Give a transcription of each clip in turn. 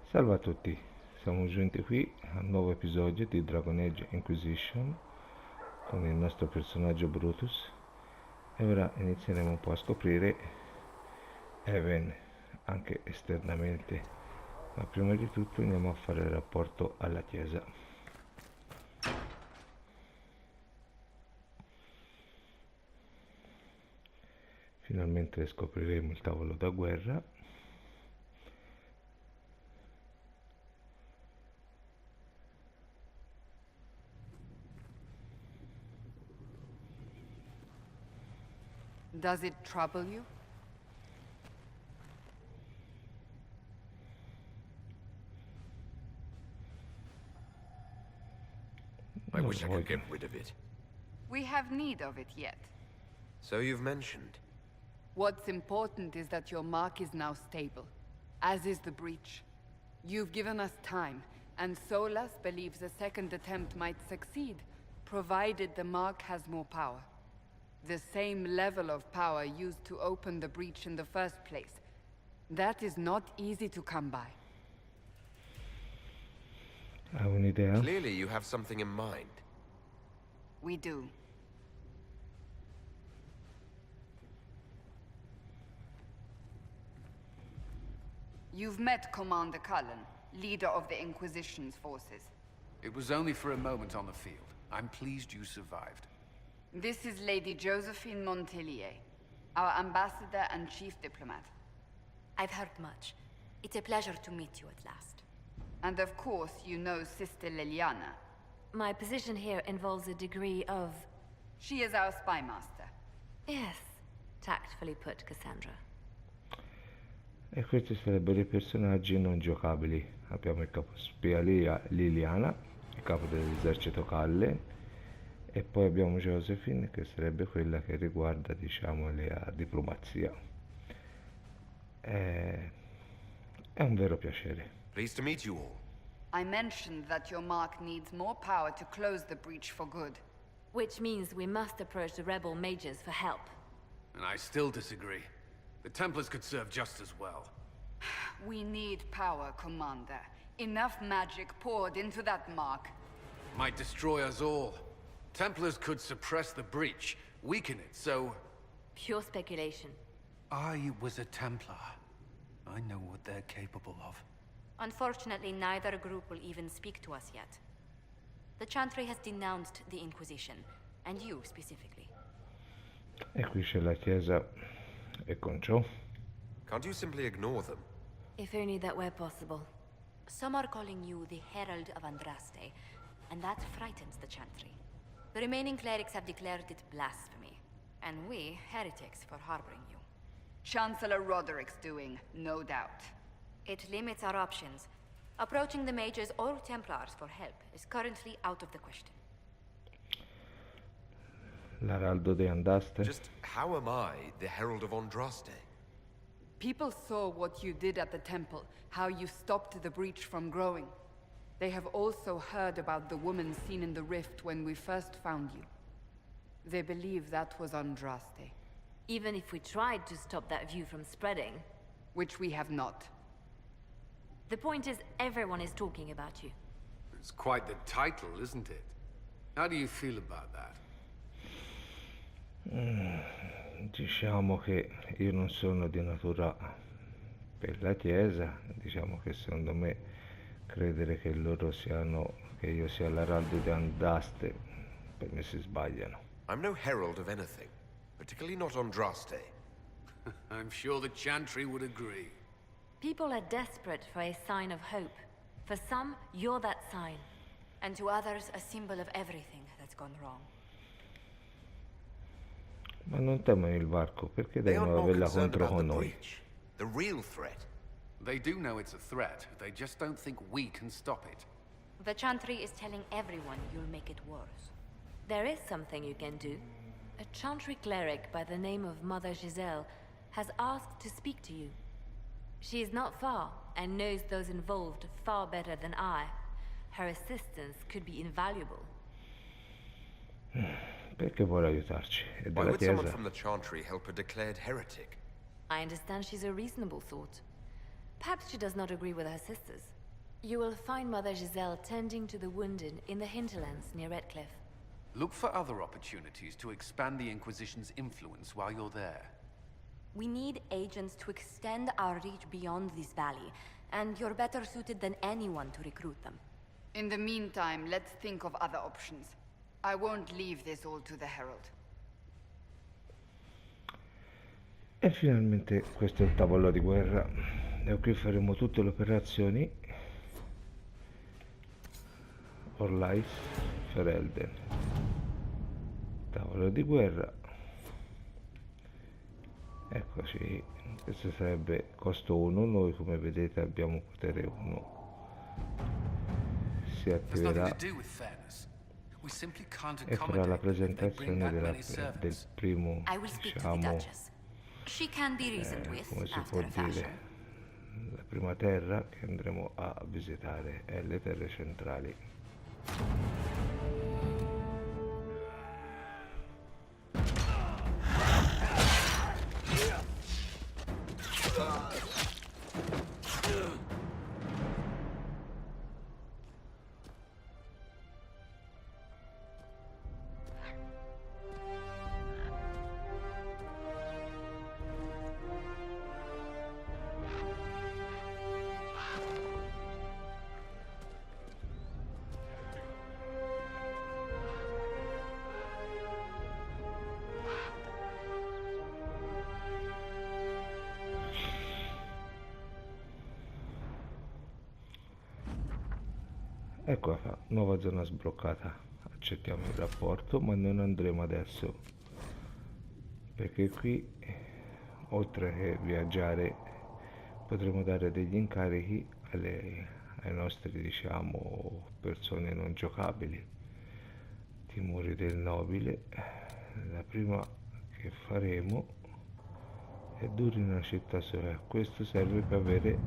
Salve a tutti, siamo giunti qui a un nuovo episodio di Dragon Age Inquisition con il nostro personaggio Brutus e ora inizieremo un po' a scoprire Even anche esternamente, ma prima di tutto andiamo a fare il rapporto alla chiesa. Finalmente scopriremo il tavolo da guerra. Does it trouble you? I wish I could get rid of it. We have need of it yet. So you've mentioned. What's important is that your mark is now stable, as is the breach. You've given us time, and Solas believes a second attempt might succeed, provided the mark has more power. The same level of power used to open the breach in the first place. That is not easy to come by. Hai un'idea? Clearly you have something in mind. We do. You've met Commander Cullen, leader of the Inquisition's forces. It was only for a moment on the field. I'm pleased you survived. This is Lady Josephine Montelier, our ambassador and chief diplomat. I've heard much. It's a pleasure to meet you at last. And of course, you know Sister Liliana. My position here involves a degree of... She is our spy master. Yes, tactfully put, Cassandra. E questi sarebbero i personaggi non giocabili. Abbiamo il capo spia Liliana, il capo dell'esercito Cullen, e poi abbiamo Josephine, che sarebbe quella che riguarda, diciamo, la diplomazia. È un vero piacere. Pleased to meet you all. I mentioned that your mark needs more power to close the breach for good. Which means we must approach the rebel mages for help. And I still disagree. The Templars could serve just as well. We need power, Commander. Enough magic poured into that mark. Might destroy us all. Templars could suppress the breach, weaken it, so... Pure speculation. I was a Templar. I know what they're capable of. Unfortunately, neither group will even speak to us yet. The Chantry has denounced the Inquisition, and you specifically. E qui c'è la chiesa e con ciò. Can't you simply ignore them? If only that were possible. Some are calling you the Herald of Andraste, and that frightens the Chantry. The remaining clerics have declared it blasphemy, and we, heretics, for harboring you. Chancellor Roderick's doing, no doubt. It limits our options. Approaching the mages or Templars for help is currently out of the question. L'Araldo de Andaste. Just how am I the Herald of Andraste? People saw what you did at the temple, how you stopped the breach from growing. They have also heard about the woman seen in the rift when we first found you. They believe that was Andraste. Even if we tried to stop that view from spreading... Which we have not. The point is, everyone is talking about you. It's quite the title, isn't it? How do you feel about that? Diciamo che io non sono di natura per la Chiesa, diciamo che secondo me credere che loro siano, che io sia l'Araldo di Andaste, per me si sbagliano. I'm no herald of anything, particularly not Andraste. I'm sure the Chantry would agree. People are desperate for a sign of hope. For some, you're that sign. And to others, a symbol of everything that's gone wrong. Ma non temono il varco, perché They aren't devono more averla concerned contro about con the noi? breach. The real threat. They do know it's a threat, they just don't think we can stop it. The Chantry is telling everyone you'll make it worse. There is something you can do. A Chantry cleric by the name of Mother Giselle has asked to speak to you. She is not far, and knows those involved far better than I. Her assistance could be invaluable. Perché vuole aiutarci? È Why della would someone Chiesa. from the Chantry help a declared heretic? I understand she's a reasonable sort. Perhaps she does not agree with her sisters. You will find Mother Giselle tending to the wounded in the hinterlands near Redcliffe. Look for other opportunities to expand the Inquisition's influence while you're there. We need agents to extend our reach beyond this valley, and you're better suited than anyone to recruit them. In the meantime, let's think of other options. I won't leave this all to the Herald. E finalmente questo è il tavolo di guerra. Da qui faremo tutte le operazioni. Orlais, Ferelden. Tavolo di guerra. Eccoci, questo sarebbe costo 1, noi come vedete abbiamo potere 1. Si attiverà e farà la presentazione del primo, diciamo, come si può dire, la prima terra che andremo a visitare è le terre centrali. Ecco qua, nuova zona sbloccata. Accettiamo il rapporto, ma non andremo adesso, perché qui, oltre che viaggiare, potremo dare degli incarichi ai nostri, diciamo, persone non giocabili. Timori del nobile. La prima che faremo è duri in una città sola. Questo serve per avere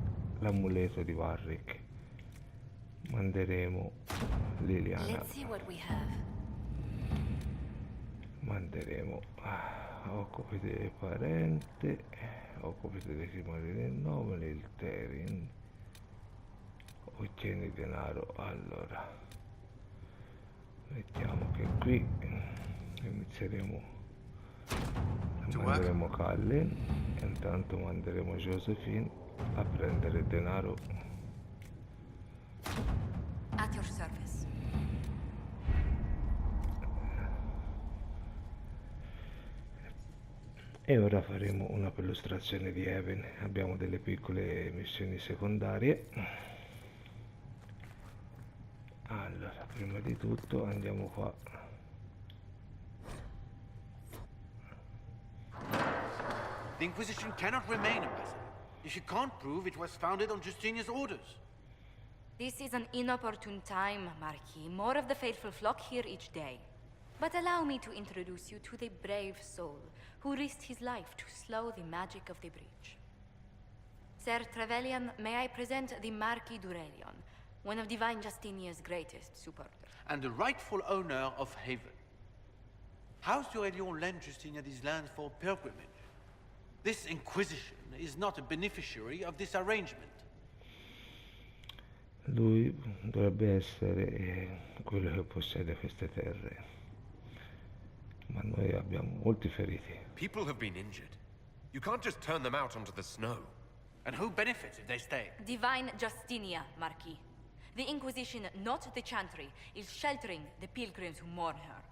l'amuleto di Warwick. Manderemo Liliana. Manderemo occupati del parente, occupati dei timori del nobile, il Terin. Ottieni denaro. Allora mettiamo che qui inizieremo, manderemo Cullen e intanto manderemo Josephine a prendere denaro. At your service. E ora faremo una perlustrazione di Even. Abbiamo delle piccole missioni secondarie. Allora, prima di tutto andiamo qua. The Inquisition cannot remain, Ambassador, if you can't prove it was founded on Justinian's orders. This is an inopportune time, Marquis. More of the faithful flock here each day. But allow me to introduce you to the brave soul who risked his life to slow the magic of the breach. Sir Trevelyan, may I present the Marquis d'Aurelion, one of Divine Justinia's greatest supporters. And the rightful owner of Haven. House d'Aurelion lent Justinia these lands for pilgrimage. This Inquisition is not a beneficiary of this arrangement. Lui dovrebbe essere quello che possiede queste terre, ma noi abbiamo molti feriti. People have been injured. You can't just turn them out onto the snow. And who benefits if they stay? Divine Justinia, Marquis. The Inquisition, not the Chantry, is sheltering the pilgrims who mourn her.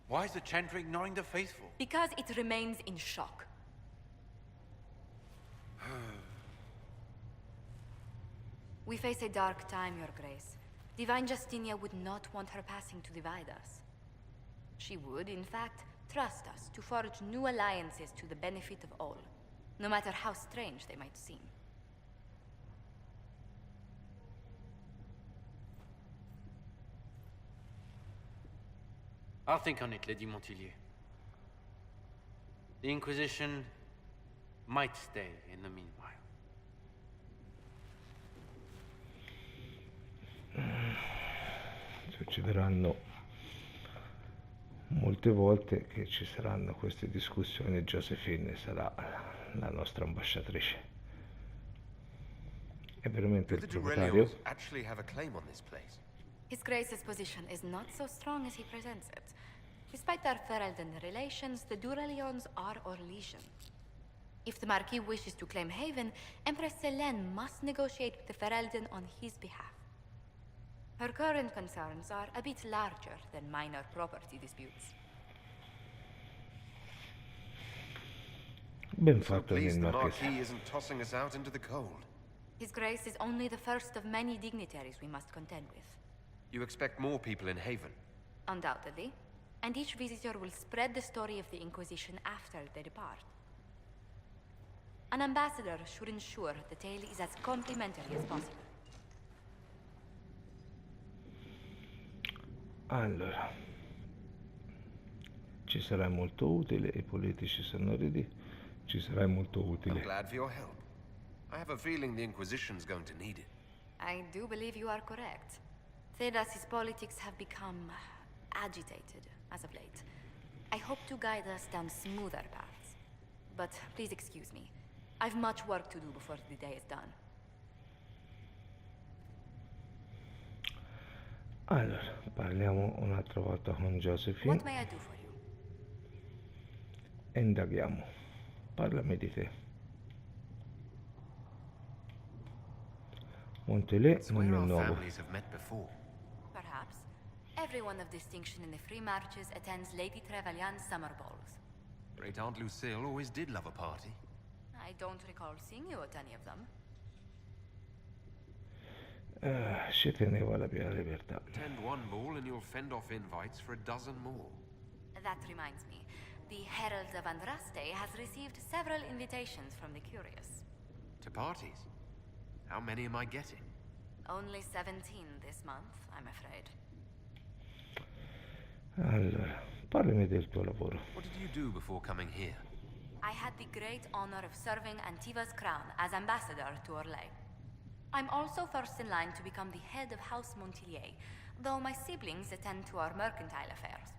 Why is the Chantry ignoring the faithful? Because it remains in shock. We face a dark time, Your Grace. Divine Justinia would not want her passing to divide us. She would, in fact, trust us to forge new alliances to the benefit of all, no matter how strange they might seem. I'll think on it, Lady Montillier. The Inquisition might stay in the meanwhile. Succederanno molte volte che ci saranno queste discussioni. Josephine sarà la nostra ambasciatrice. è veramente Do il the proprietario? Durelions actually have a claim on this place? His Grace's position is not so strong as he presents it. Despite their Ferelden relations, the Durelions are Orlesian. If the Marquis wishes to claim Haven, Empress Selene must negotiate with the Ferelden on his behalf. Her current concerns are a bit larger than minor property disputes. Ben So fatto pleased il the marchese. Marquis isn't tossing us out into the cold. His Grace is only the first of many dignitaries we must contend with. You expect more people in Haven? Undoubtedly. And each visitor will spread the story of the Inquisition after they depart. An ambassador should ensure the tale is as complimentary as possible. Allora, ci sarà molto utile, i politici sonoriti, ci sarà molto I'm utile. glad for your help. I have a feeling the Inquisition's going to need it. I do believe you are correct. Thedas's politics have become agitated as of late. I hope to guide us down smoother paths. But please excuse me. I've much work to do before the day is done. Allora, parliamo un'altra volta con Josephine What may I do for you? e indaghiamo. Parlami di te. Montelè non Swear è our nuovo. families have met before. Perhaps. Everyone of distinction in the Free Marches attends Lady Trevelyan's summer balls. Great Aunt Lucille always did love a party. I don't recall seeing you at any of them. Ci tenevo alla mia libertà. Attend one ball and you'll fend off invites for a dozen more. That reminds me. The Herald of Andraste has received several invitations from the curious. To parties? How many am I getting? Only 17 this month, I'm afraid. Allora, parlami del tuo lavoro. What did you do before coming here? I had the great honor of serving Antiva's crown as ambassador to Orlais. I'm also first in line to become the head of House Montilier, though my siblings attend to our mercantile affairs.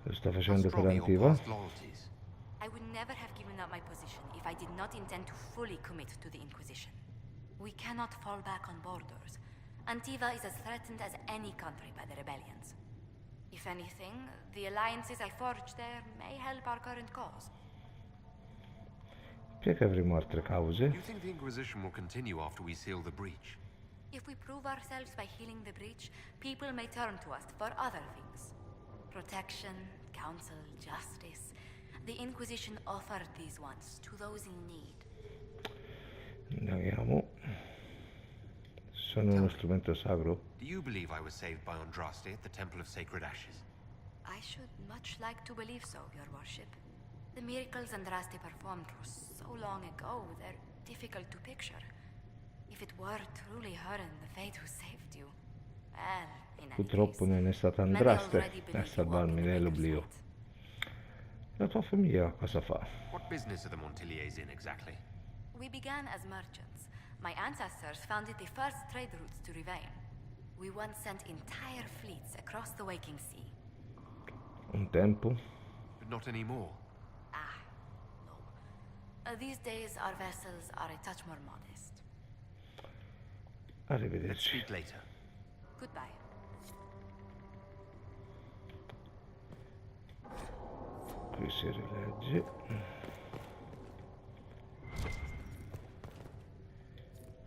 Lo sta How facendo per strong are your Antiva? past loyalties? I would never have given up my position if I did not intend to fully commit to the Inquisition. We cannot fall back on borders. Antiva is as threatened as any country by the rebellions. If anything, the alliances I forged there may help our current cause. Perché avremo altre cause? Do you think the Inquisition will continue after we seal the breach? If we prove ourselves by healing the breach, people may turn to us for other things. Protection, counsel, justice. The Inquisition offered these once to those in need. Indaghiamo. Sono uno strumento sacro? Do you believe I was saved by Andraste at the Temple of Sacred Ashes? I should much like to believe so, Your Worship. The miracles Andraste performed were so long ago, they're difficult to picture. If it were truly her and the fate who saved you, well, in any Purtroppo case, non è stata many Andraste already a believe you walk salvarmi in the nell'oblio. Maker's light. La tua famiglia cosa fa? What business are the Montiliers in exactly? We began as merchants. My ancestors founded the first trade routes to Rivain. We once sent entire fleets across the waking sea. Un tempo? But not anymore. Ah, no. These days, our vessels are a touch more modest. Let's Arrivederci. speak later. Goodbye. Qui si rilegge.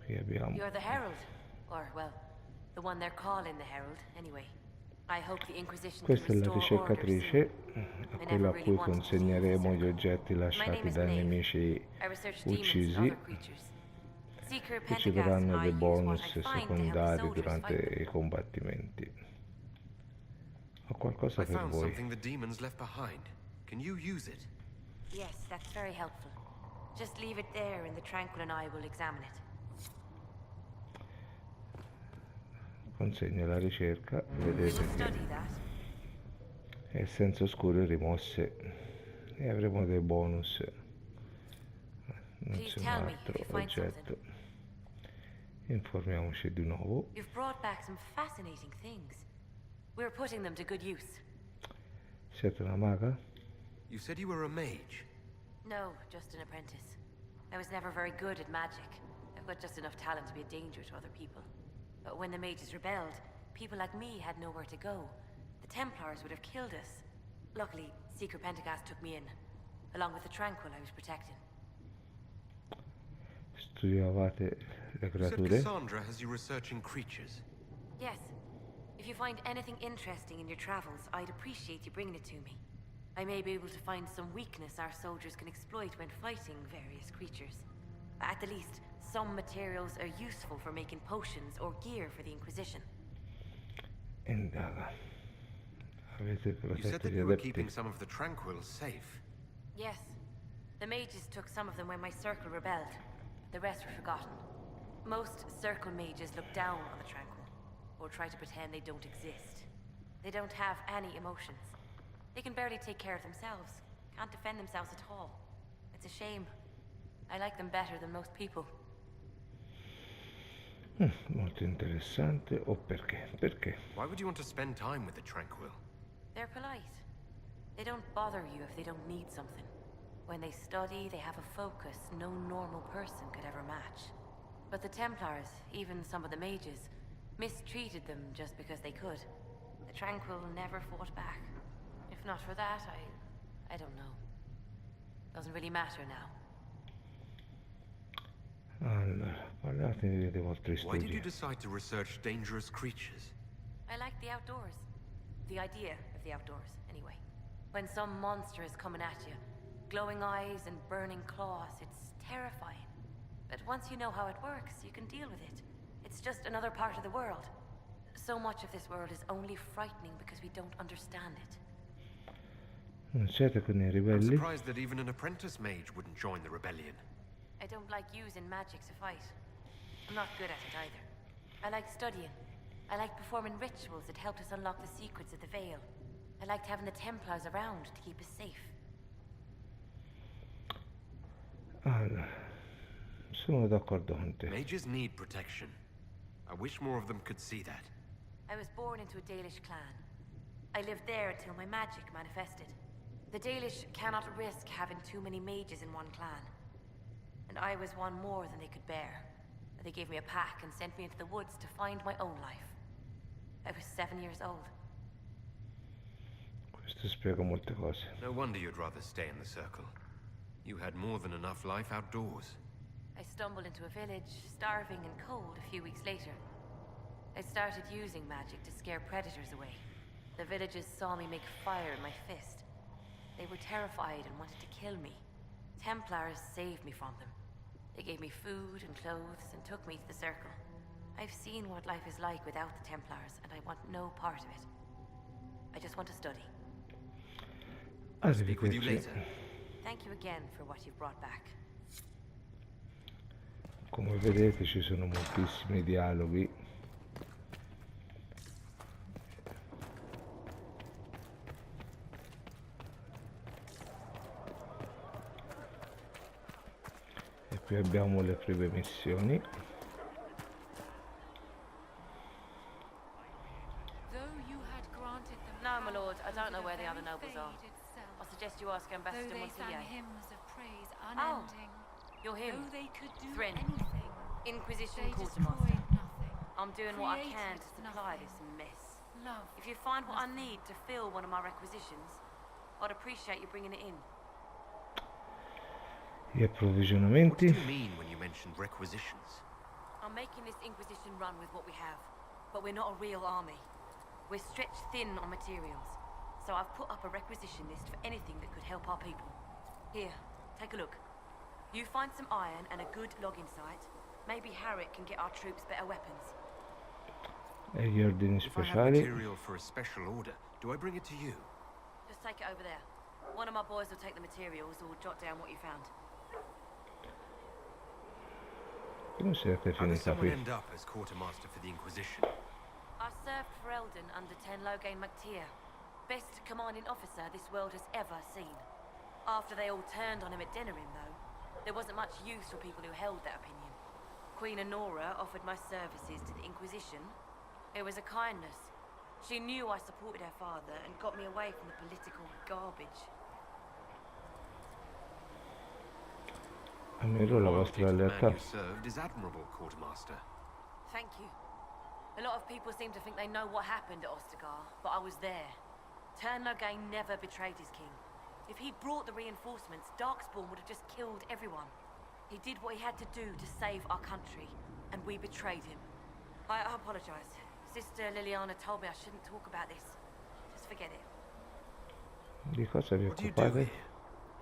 Qui abbiamo You're the Herald. Or, well, the one they're calling the Herald, anyway. I hope the Inquisition can Questa è la restore order ricercatrice soon. a quella a cui consegneremo gli oggetti My lasciati name is dai Maeve. nemici I research demons and uccisi other creatures. Seeker che ci Pentagast daranno and I dei use bonus what I find to help secondari soldiers durante fight them. i combattimenti. Ho qualcosa I per found voi. something the demons left behind. Can you use it? Yes, that's very helpful. Just leave it there and the Tranquil and I will examine it. Consegna la ricerca, We vedete will che study that. essenze oscure rimosse e avremo dei bonus. Non Please c'è un tell me if altro you find oggetto. Informiamoci di nuovo. You've brought back some fascinating things. We're putting them to good use. Siete una maga? You said you were a mage. No, just an apprentice. I was never very good at magic. got just enough talent to be a danger to other people. But when the mages rebelled, people like me had nowhere to go. The Templars would have killed us. Luckily, Secret Pentagast took me in, along with the Tranquil I was protecting. Studiavate le You said creature? Cassandra has you researching creatures. Yes. If you find anything interesting in your travels, I'd appreciate you bringing it to me. I may be able to find some weakness our soldiers can exploit when fighting various creatures. At the least, some materials are useful for making potions or gear for the Inquisition. Indaga. Avete You said protetto that gli you were adepti? keeping some of the Tranquils safe. Yes. The mages took some of them when my circle rebelled. The rest were forgotten. Most circle mages look down on the Tranquil, or try to pretend they don't exist. They don't have any emotions. They can barely take care of themselves. Can't defend themselves at all. It's a shame. I like them better than most people. Molto interessante. O perché? Perché? Why would you want to spend time with the Tranquil? They're polite. They don't bother you if they don't need something. When they study, they have a focus no normal person could ever match. But the Templars, even some of the mages, mistreated them just because they could. The Tranquil never fought back. If not for that, I don't know. Doesn't really matter now. Allora, parlatemi dei vostri Why did studi. you decide to research dangerous creatures? I like the outdoors. The idea of the outdoors, anyway. When some monster is coming at you, glowing eyes and burning claws, it's terrifying. But once you know how it works, you can deal with it. It's just another part of the world. So much of this world is only frightening because we don't understand it. Non siete con i I'm ribelli? surprised that even an apprentice mage wouldn't join the rebellion. I don't like using magic to fight. I'm not good at it either. I like studying. I like performing rituals that helped us unlock the secrets of the Veil. I liked having the Templars around to keep us safe. Allora, sono d'accordo con te. Mages need protection. I wish more of them could see that. I was born into a Dalish clan. I lived there until my magic manifested. The Dalish cannot risk having too many mages in one clan. And I was one more than they could bear. They gave me a pack and sent me into the woods to find my own life. I was 7 years old. Questo spiega molte cose. No wonder you'd rather stay in the circle. You had more than enough life outdoors. I stumbled into a village, starving and cold a few weeks later. I started using magic to scare predators away. The villagers saw me make fire in my fist. They were terrified and wanted to kill me. Templars saved me from them. They gave me food and clothes and took me to the circle. I've seen what life is like without the Templars, and I want no part of it. I just want to study. I'll speak with you Arrivederci. later. Thank you again for what you've brought back. Come vedete ci sono moltissimi dialoghi. E qui abbiamo le prime missioni. No, my lord, I don't know where the other nobles are. I suggest you ask Ambassador Montier. Oh, you're him. Thrin, Inquisition Quartermaster. I'm doing what I can to supply this mess. If you find what I need to fill one of my requisitions, I'd appreciate you bringing it in. Gli What approvvigionamenti. do you mean when you mentioned requisitions? I'm making this Inquisition run with what we have, but we're not a real army. We're stretched thin on materials, so I've put up a requisition list for anything that could help our people. Here, take a look. You find some iron and a good logging site, maybe Harriet can get our troops better weapons. E gli ordini If I have speciali. material for a special order, do I bring it to you? Just take it over there. One of my boys will take the materials or jot down what you found. Come siete How does finita someone qui? end up as quartermaster for the Inquisition? I served for Eldon under 10 Loghain MacTier. Best commanding officer this world has ever seen. After they all turned on him at Denerim, though, there wasn't much use for people who held that opinion. Queen Honora offered my services to the Inquisition. It was a kindness. She knew I supported her father and got me away from the political garbage. Ammiro la Loyalty vostra to the man lealtà. you served is admirable, Quartermaster. Thank you. A lot of people seem to think they know what happened at Ostagar, but I was there. Turn Loghain never betrayed his king. If he'd brought the reinforcements, Darkspawn would have just killed everyone. He did what he had to do to save our country, and we betrayed him. I apologize. Sister Liliana told me I shouldn't talk about this. Just forget it. Di cosa vi What do you do occupate? here?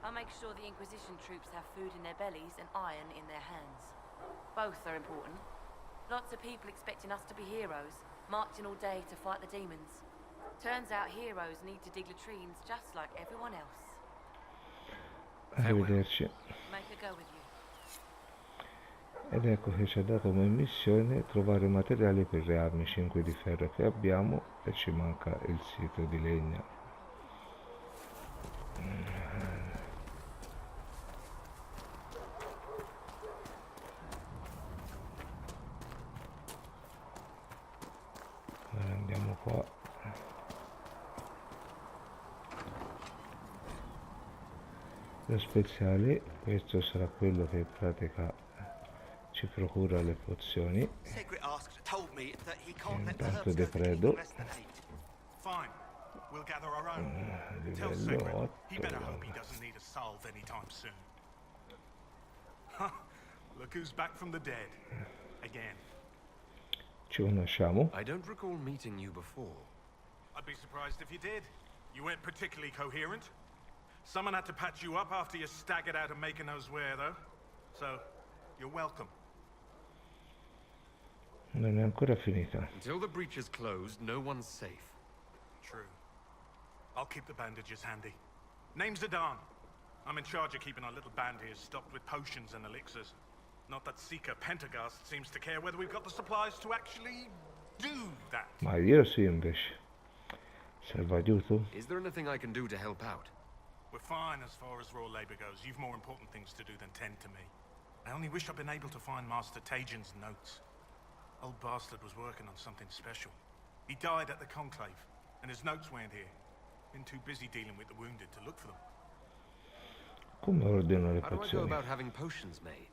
I'll make sure the Inquisition troops have food in their bellies and iron in their hands. Both are important. Lots of people expecting us to be heroes, marching all day to fight the demons. Turns out heroes need to dig latrines just like everyone else. Arrivederci. Make a go with you. Ed ecco che ci ha dato come missione trovare materiali per le armi 5 di ferro che abbiamo e ci manca il sito di legna. Allora andiamo qua. Lo speciale, questo sarà quello che in pratica ci procura le pozioni. Secret Ask told me that he can't let the Intanto herbs go to depredo. king less than 8. Fine. We'll gather our own. Tell Livello Secret. He better 8. hope he doesn't need a salve anytime soon. Huh. Look who's back from the dead. Again. Ci conosciamo? I don't recall meeting you before. I'd be surprised if you did. You weren't particularly coherent. Someone had to patch you up after you staggered out of making those wear, though. So, you're welcome. Non è ancora finita. Until the breach is closed, no one's safe. True. I'll keep the bandages handy. Name's Zidane. I'm in charge of keeping our little band here stocked with potions and elixirs. Not that Seeker Pentagast seems to care whether we've got the supplies to actually do that. Ma io sì invece. Serve aiuto? Is there anything I can do to help out? We're fine as far as raw labor goes. You've more important things to do than tend to me. I only wish I'd been able to find Master Tajin's notes. Old bastard was working on something special. He died at the Conclave, and his notes weren't here. Been too busy dealing with the wounded to look for them. Come ordino le How do I go pozioni? about having potions made?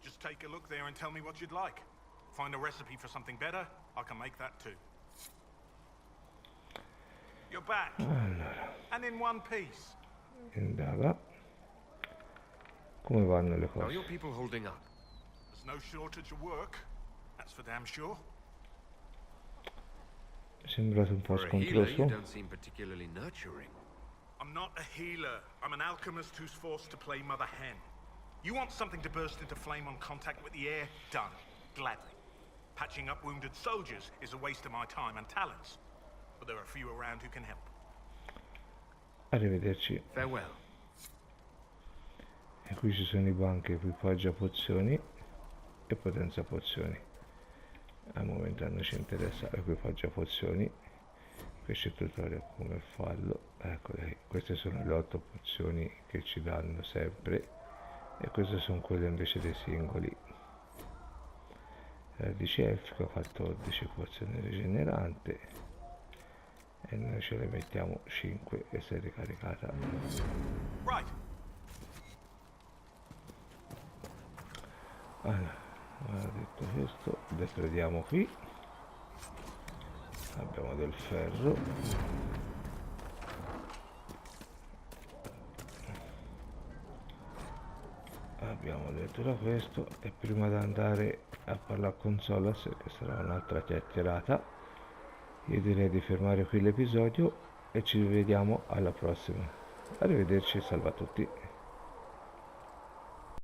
Just take a look there and tell me what you'd like. Find a recipe for something better, I can make that too. You're back. Allora, And in one piece. indaga. Come vanno le How are cose? your people holding up? There's no shortage of work. That's for damn sure. Sembrate un po' For a healer, you scontroso. don't seem particularly nurturing. I'm not a healer. I'm an alchemist who's forced to play Mother Hen. You want something to burst into flame on contact with the air? Done. Gladly. Patching up wounded soldiers is a waste of my time and talents. But there are few around who can help. Arrivederci. Farewell. E qui ci sono i banchi equipaggia pozioni e potenza pozioni. Al momento non ci interessa equipaggia pozioni. Questo è il tutorial come farlo. Eccole, queste sono le 8 pozioni che ci danno sempre e queste sono quelle invece dei singoli. 13 elfico, 14 pozione rigenerante e noi ce le mettiamo 5 e si è ricaricata. Right. Allora, detto questo, deprediamo qui. Abbiamo del ferro. Abbiamo detto da questo e prima di andare a parlare con Solas, che sarà un'altra chiacchierata, io direi di fermare qui l'episodio e ci vediamo alla prossima. Arrivederci, salve a tutti.